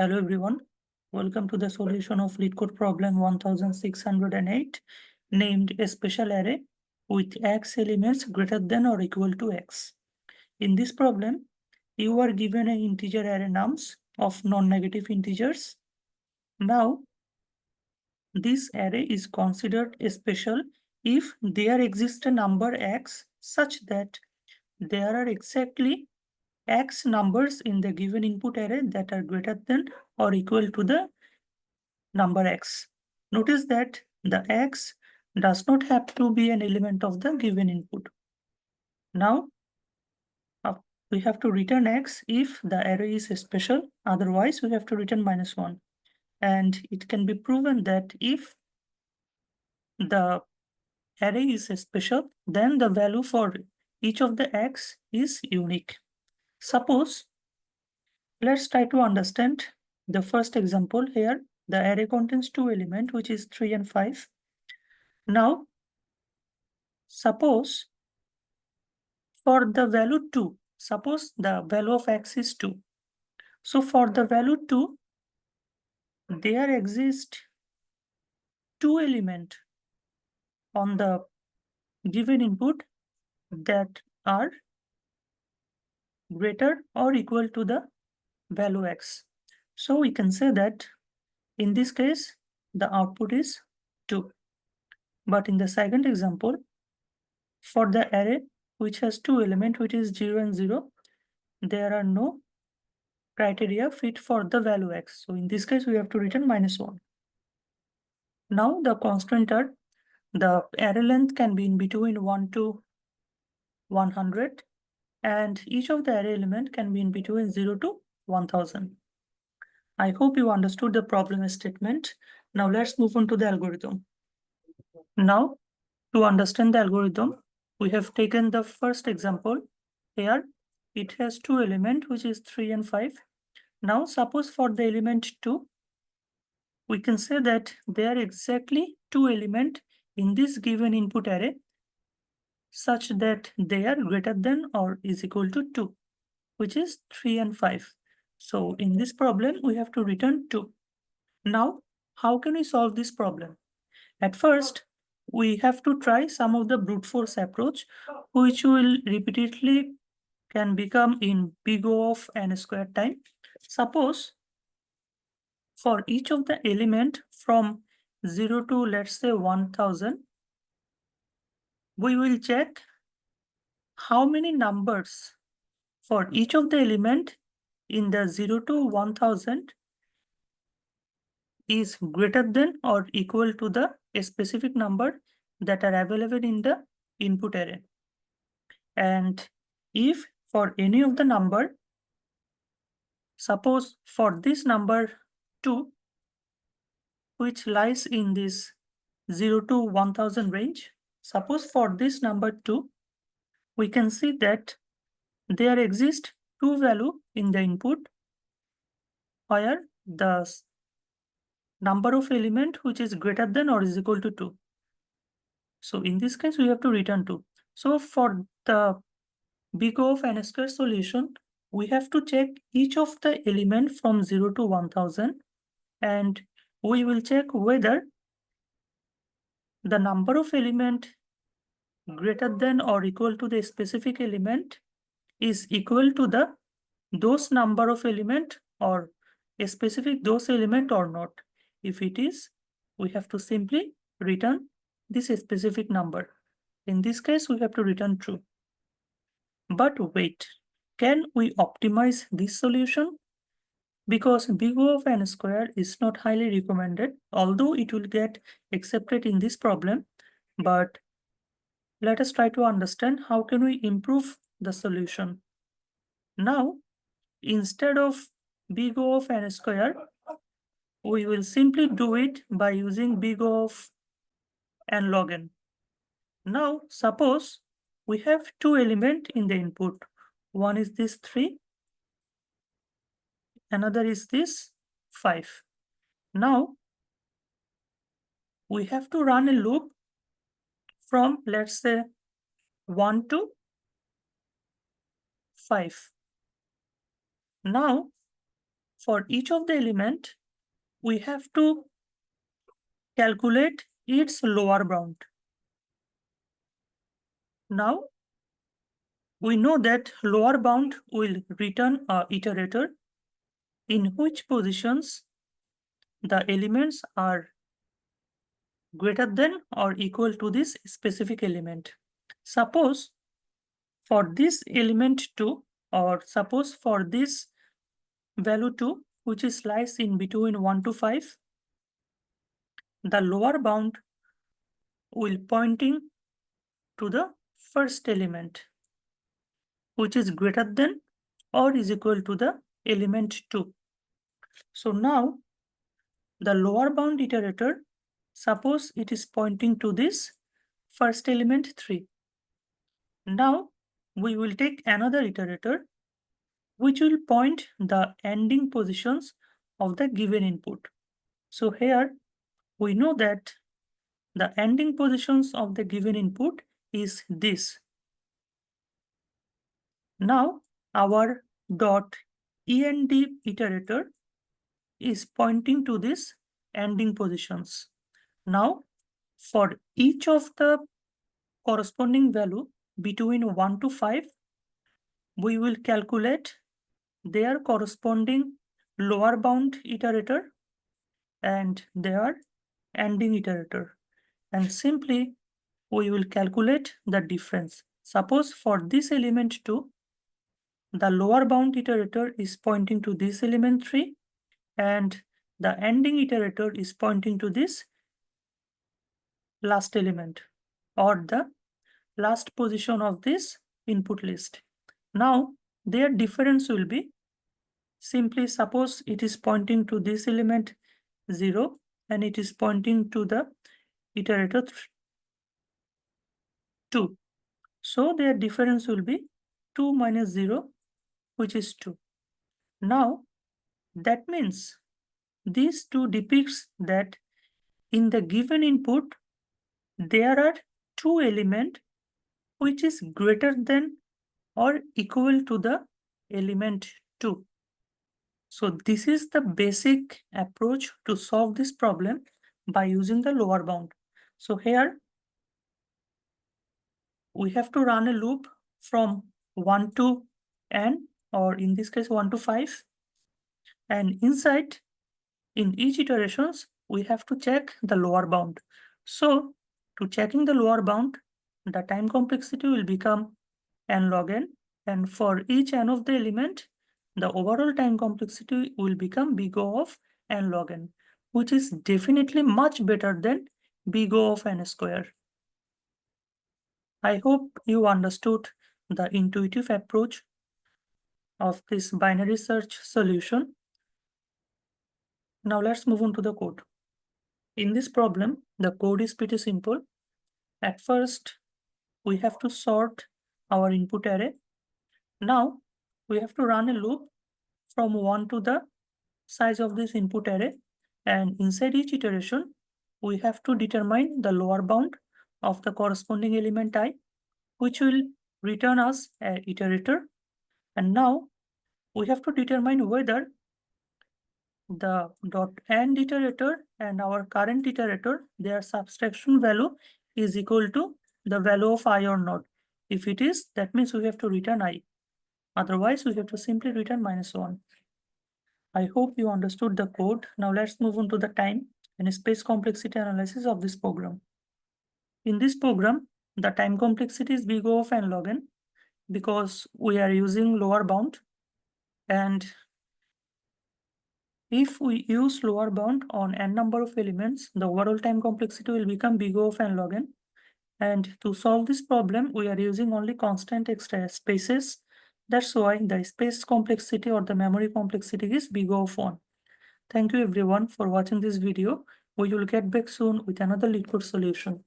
Hello everyone, welcome to the solution of LeetCode problem 1608 named a special array with x elements greater than or equal to x. In this problem, you are given an integer array nums of non-negative integers. Now, this array is considered a special if there exists a number x such that there are exactly x numbers in the given input array that are greater than or equal to the number x. Notice that the x does not have to be an element of the given input. Now, we have to return x if the array is special, otherwise we have to return -1. And it can be proven that if the array is special, then the value for each of the x is unique. Suppose, let's try to understand the first example here. The array contains two elements, which is 3 and 5. Now, suppose for the value 2, suppose the value of x is 2. So for the value 2, there exist two elements on the given input that are greater or equal to the value x. So we can say that in this case, the output is 2. But in the second example, for the array which has two elements, which is 0 and 0, there are no criteria fit for the value x. So in this case, we have to return -1. Now the constant are, the array length can be in between 1 to 100, and each of the array element can be in between 0 to 1000. I hope you understood the problem statement. Now let's move on to the algorithm. Now, to understand the algorithm, we have taken the first example. Here, it has two elements, which is 3 and 5. Now, suppose for the element 2, we can say that there are exactly two elements in this given input array such that they are greater than or is equal to 2, which is 3 and 5. So in this problem, we have to return 2. Now, how can we solve this problem? At first, we have to try some of the brute force approach, which will repeatedly can become in big O of n squared time. Suppose for each of the element from 0 to, let's say, 1000, we will check how many numbers for each of the element in the 0 to 1000 is greater than or equal to the specific number that are available in the input array. And if for any of the number, suppose for this number 2, which lies in this 0 to 1000 range, suppose for this number 2, we can see that there exist two value in the input where the number of element which is greater than or is equal to 2. So in this case, we have to return 2. So for the big O of n square solution, we have to check each of the element from 0 to 1000, and we will check whether the number of element greater than or equal to the specific element is equal to the those number of element or a specific those element or not. If it is, we have to simply return this specific number. In this case, we have to return true. But wait, can we optimize this solution? Because big O of n square is not highly recommended, although it will get accepted in this problem. But let us try to understand how can we improve the solution. Now, instead of big O of n square, we will simply do it by using big O of n log n. Now, suppose we have two elements in the input. One is this 3, another is this 5. Now, we have to run a loop from, let's say, 1 to 5. Now, for each of the element, we have to calculate its lower bound. Now, we know that lower bound will return a iterator in which positions the elements are greater than or equal to this specific element. Suppose for this element 2, or suppose for this value 2, which is lies in between 1 to 5, the lower bound will pointing to the first element, which is greater than or is equal to the element 2. So now the lower bound iterator, suppose it is pointing to this first element 3. Now we will take another iterator which will point the ending positions of the given input. So here we know that the ending positions of the given input is this. Now our .end iterator is pointing to this ending positions. Now for each of the corresponding value between 1 to 5, we will calculate their corresponding lower bound iterator and their ending iterator, and simply we will calculate the difference. Suppose for this element 2, the lower bound iterator is pointing to this element 3 and the ending iterator is pointing to this last element or the last position of this input list. Now their difference will be, simply suppose it is pointing to this element 0 and it is pointing to the iterator 2. So their difference will be 2 minus 0, which is 2. Now that means these two depicts that in the given input there are two elements which is greater than or equal to the element 2. So this is the basic approach to solve this problem by using the lower bound. So here we have to run a loop from 1 to n, or in this case 1 to 5, and inside in each iterations we have to check the lower bound. So to checking the lower bound, the time complexity will become n log n, and for each n of the element the overall time complexity will become big O of n log n, which is definitely much better than big O of n square. I hope you understood the intuitive approach of this binary search solution. Now let's move on to the code. In this problem, the code is pretty simple. At first, we have to sort our input array. Now we have to run a loop from 1 to the size of this input array, and inside each iteration, we have to determine the lower bound of the corresponding element I, which will return us an iterator. And now we have to determine whether the .end iterator and our current iterator, their subtraction value is equal to the value of I or not. If it is, that means we have to return I. Otherwise, we have to simply return -1. I hope you understood the code. Now let's move on to the time and space complexity analysis of this program. In this program, the time complexity is big O of n log n because we are using lower bound, and if we use lower bound on n number of elements, the overall time complexity will become big O of n log n. And to solve this problem, we are using only constant extra spaces. That's why the space complexity or the memory complexity is big O of 1. Thank you everyone for watching this video. We will get back soon with another LeetCode solution.